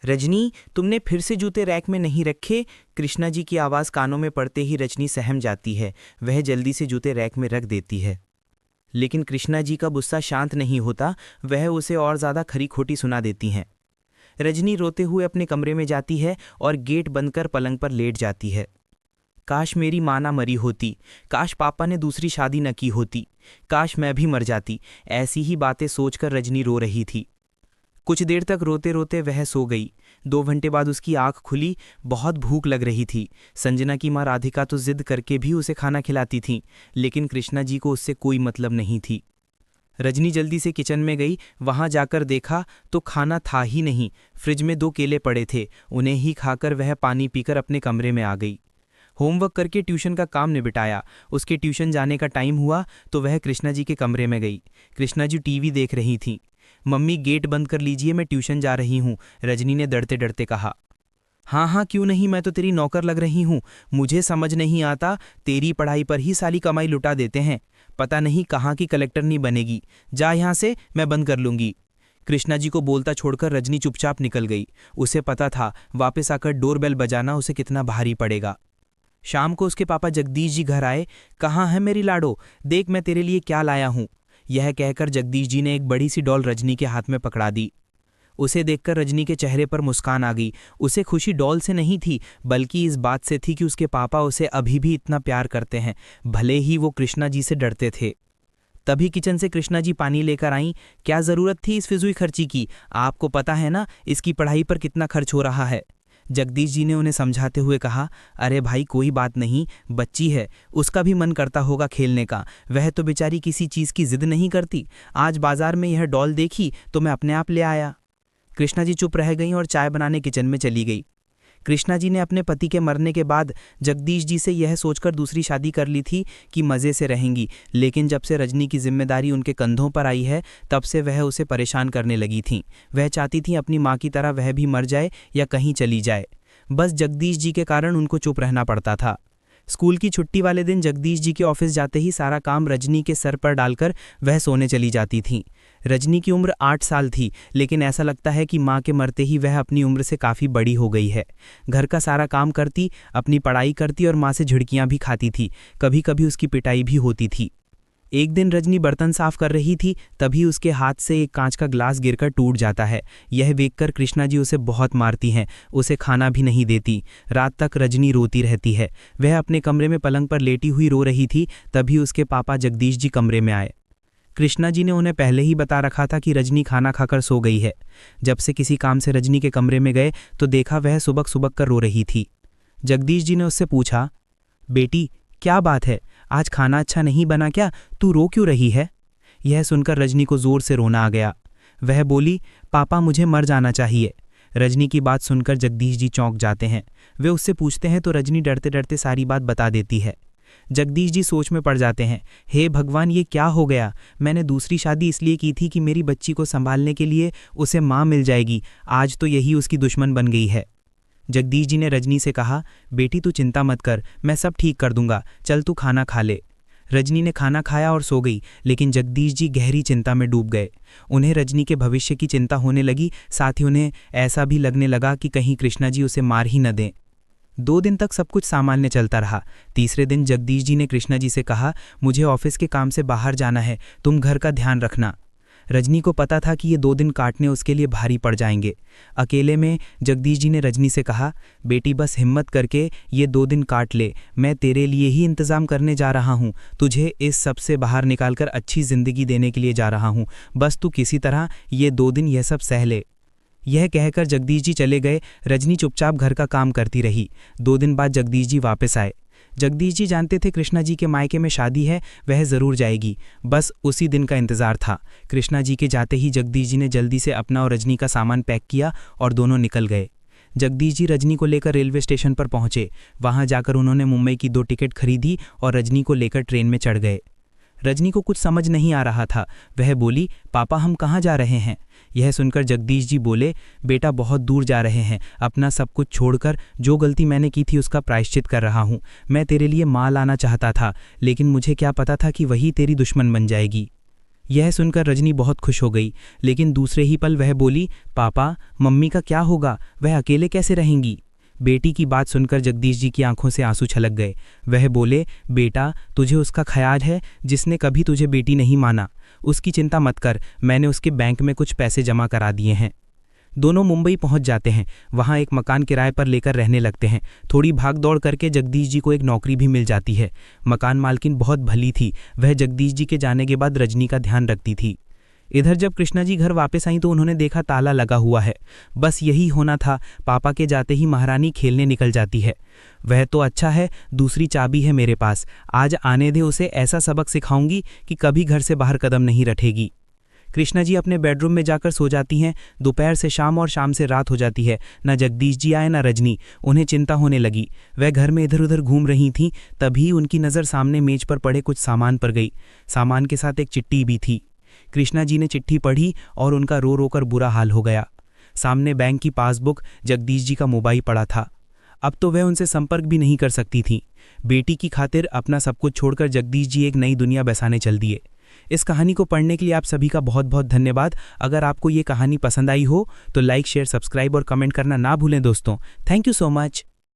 रजनी, तुमने फिर से जूते रैक में नहीं रखे? कृष्णा जी की आवाज़ कानों में पड़ते ही रजनी सहम जाती है। वह जल्दी से जूते रैक में रख देती है, लेकिन कृष्णा जी का गुस्सा शांत नहीं होता। वह उसे और ज़्यादा खरी खोटी सुना देती हैं। रजनी रोते हुए अपने कमरे में जाती है और गेट बंद कर पलंग पर लेट जाती है। काश मेरी माँ ना मरी होती, काश पापा ने दूसरी शादी न की होती, काश मैं भी मर जाती। ऐसी ही बातें सोचकर रजनी रो रही थी। कुछ देर तक रोते रोते वह सो गई। 2 घंटे बाद उसकी आंख खुली। बहुत भूख लग रही थी। संजना की माँ राधिका तो जिद करके भी उसे खाना खिलाती थी, लेकिन कृष्णा जी को उससे कोई मतलब नहीं थी। रजनी जल्दी से किचन में गई। वहां जाकर देखा तो खाना था ही नहीं। फ्रिज में 2 केले पड़े थे। उन्हें ही खाकर वह पानी पीकर अपने कमरे में आ गई। होमवर्क करके ट्यूशन का काम निपटाया। उसके ट्यूशन जाने का टाइम हुआ तो वह कृष्णा जी के कमरे में गई। कृष्णा जी टीवी देख रही थीं। मम्मी, गेट बंद कर लीजिए, मैं ट्यूशन जा रही हूँ, रजनी ने डरते डरते कहा। हाँ हाँ, क्यों नहीं, मैं तो तेरी नौकर लग रही हूँ। मुझे समझ नहीं आता, तेरी पढ़ाई पर ही सारी कमाई लुटा देते हैं। पता नहीं कहाँ की कलेक्टर नहीं बनेगी। जा यहाँ से, मैं बंद कर लूँगी। कृष्णा जी को बोलता छोड़कर रजनी चुपचाप निकल गई। उसे पता था वापस आकर डोरबेल बजाना उसे कितना भारी पड़ेगा। शाम को उसके पापा जगदीश जी घर आए। कहाँ है मेरी लाडो, देख मैं तेरे लिए क्या लाया हूँ। यह कहकर जगदीश जी ने एक बड़ी सी डॉल रजनी के हाथ में पकड़ा दी। उसे देखकर रजनी के चेहरे पर मुस्कान आ गई। उसे खुशी डॉल से नहीं थी, बल्कि इस बात से थी कि उसके पापा उसे अभी भी इतना प्यार करते हैं, भले ही वो कृष्णा जी से डरते थे। तभी किचन से कृष्णा जी पानी लेकर आईं। क्या ज़रूरत थी इस फिजूल खर्ची की? आपको पता है ना इसकी पढ़ाई पर कितना खर्च हो रहा है। जगदीश जी ने उन्हें समझाते हुए कहा। अरे भाई, कोई बात नहीं, बच्ची है, उसका भी मन करता होगा खेलने का। वह तो बेचारी किसी चीज़ की जिद नहीं करती। आज बाजार में यह डॉल देखी तो मैं अपने आप ले आया। कृष्णा जी चुप रह गईं और चाय बनाने किचन में चली गई। कृष्णा जी ने अपने पति के मरने के बाद जगदीश जी से यह सोचकर दूसरी शादी कर ली थी कि मज़े से रहेंगी, लेकिन जब से रजनी की जिम्मेदारी उनके कंधों पर आई है तब से वह उसे परेशान करने लगी थीं। वह चाहती थी अपनी माँ की तरह वह भी मर जाए या कहीं चली जाए। बस जगदीश जी के कारण उनको चुप रहना पड़ता था। स्कूल की छुट्टी वाले दिन जगदीश जी के ऑफिस जाते ही सारा काम रजनी के सर पर डालकर वह सोने चली जाती थीं। रजनी की उम्र 8 साल थी, लेकिन ऐसा लगता है कि माँ के मरते ही वह अपनी उम्र से काफ़ी बड़ी हो गई है। घर का सारा काम करती, अपनी पढ़ाई करती और माँ से झिड़कियाँ भी खाती थी। कभी कभी उसकी पिटाई भी होती थी। एक दिन रजनी बर्तन साफ कर रही थी, तभी उसके हाथ से एक कांच का ग्लास गिरकर टूट जाता है। यह देखकर कृष्णा जी उसे बहुत मारती हैं, उसे खाना भी नहीं देती। रात तक रजनी रोती रहती है। वह अपने कमरे में पलंग पर लेटी हुई रो रही थी, तभी उसके पापा जगदीश जी कमरे में आए। कृष्णा जी ने उन्हें पहले ही बता रखा था कि रजनी खाना खाकर सो गई है। जब से किसी काम से रजनी के कमरे में गए तो देखा वह सुबक सुबक कर रो रही थी। जगदीश जी ने उससे पूछा, बेटी क्या बात है, आज खाना अच्छा नहीं बना क्या? तू रो क्यों रही है? यह सुनकर रजनी को जोर से रोना आ गया। वह बोली, पापा मुझे मर जाना चाहिए। रजनी की बात सुनकर जगदीश जी चौंक जाते हैं। वे उससे पूछते हैं तो रजनी डरते डरते सारी बात बता देती है। जगदीश जी सोच में पड़ जाते हैं। हे भगवान, ये क्या हो गया? मैंने दूसरी शादी इसलिए की थी कि मेरी बच्ची को संभालने के लिए उसे माँ मिल जाएगी, आज तो यही उसकी दुश्मन बन गई है। जगदीश जी ने रजनी से कहा, बेटी तू चिंता मत कर, मैं सब ठीक कर दूंगा, चल तू खाना खा ले। रजनी ने खाना खाया और सो गई, लेकिन जगदीश जी गहरी चिंता में डूब गए। उन्हें रजनी के भविष्य की चिंता होने लगी, साथ ही उन्हें ऐसा भी लगने लगा कि कहीं कृष्णा जी उसे मार ही न दें। 2 दिन तक सब कुछ सामान्य चलता रहा। तीसरे दिन जगदीश जी ने कृष्णा जी से कहा, मुझे ऑफिस के काम से बाहर जाना है, तुम घर का ध्यान रखना। रजनी को पता था कि ये 2 दिन काटने उसके लिए भारी पड़ जाएंगे। अकेले में जगदीश जी ने रजनी से कहा, बेटी बस हिम्मत करके ये 2 दिन काट ले, मैं तेरे लिए ही इंतज़ाम करने जा रहा हूँ, तुझे इस सब से बाहर निकालकर अच्छी ज़िंदगी देने के लिए जा रहा हूँ, बस तू किसी तरह ये 2 दिन यह सब सह ले। यह कहकर जगदीश जी चले गए। रजनी चुपचाप घर का काम करती रही। 2 दिन बाद जगदीश जी वापस आए। जगदीश जी जानते थे कृष्णा जी के मायके में शादी है, वह ज़रूर जाएगी, बस उसी दिन का इंतज़ार था। कृष्णा जी के जाते ही जगदीश जी ने जल्दी से अपना और रजनी का सामान पैक किया और दोनों निकल गए। जगदीश जी रजनी को लेकर रेलवे स्टेशन पर पहुंचे। वहां जाकर उन्होंने मुंबई की 2 टिकट खरीदी और रजनी को लेकर ट्रेन में चढ़ गए। रजनी को कुछ समझ नहीं आ रहा था। वह बोली, पापा हम कहाँ जा रहे हैं? यह सुनकर जगदीश जी बोले, बेटा बहुत दूर जा रहे हैं, अपना सब कुछ छोड़कर। जो गलती मैंने की थी उसका प्रायश्चित कर रहा हूँ। मैं तेरे लिए माँ लाना चाहता था, लेकिन मुझे क्या पता था कि वही तेरी दुश्मन बन जाएगी। यह सुनकर रजनी बहुत खुश हो गई, लेकिन दूसरे ही पल वह बोली, पापा मम्मी का क्या होगा, वह अकेले कैसे रहेंगी। बेटी की बात सुनकर जगदीश जी की आंखों से आंसू छलक गए। वह बोले, बेटा तुझे उसका ख्याल है जिसने कभी तुझे बेटी नहीं माना। उसकी चिंता मत कर, मैंने उसके बैंक में कुछ पैसे जमा करा दिए हैं। दोनों मुंबई पहुंच जाते हैं। वहां एक मकान किराए पर लेकर रहने लगते हैं। थोड़ी भाग दौड़ करके जगदीश जी को एक नौकरी भी मिल जाती है। मकान मालकिन बहुत भली थी, वह जगदीश जी के जाने के बाद रजनी का ध्यान रखती थी। इधर जब कृष्णा जी घर वापस आई तो उन्होंने देखा ताला लगा हुआ है। बस यही होना था, पापा के जाते ही महारानी खेलने निकल जाती है। वह तो अच्छा है, दूसरी चाबी है मेरे पास, आज आने दे, उसे ऐसा सबक सिखाऊंगी कि कभी घर से बाहर कदम नहीं रखेगी। कृष्णा जी अपने बेडरूम में जाकर सो जाती हैं। दोपहर से शाम और शाम से रात हो जाती है। न जगदीश जी आए न रजनी। उन्हें चिंता होने लगी। वह घर में इधर उधर घूम रही थीं, तभी उनकी नज़र सामने मेज पर पड़े कुछ सामान पर गई। सामान के साथ एक चिट्ठी भी थी। कृष्णा जी ने चिट्ठी पढ़ी और उनका रो रो कर बुरा हाल हो गया। सामने बैंक की पासबुक, जगदीश जी का मोबाइल पड़ा था। अब तो वह उनसे संपर्क भी नहीं कर सकती थी। बेटी की खातिर अपना सब कुछ छोड़कर जगदीश जी एक नई दुनिया बसाने चल दिए। इस कहानी को पढ़ने के लिए आप सभी का बहुत बहुत धन्यवाद। अगर आपको ये कहानी पसंद आई हो तो लाइक, शेयर, सब्सक्राइब और कमेंट करना ना भूलें दोस्तों। Thank you so much.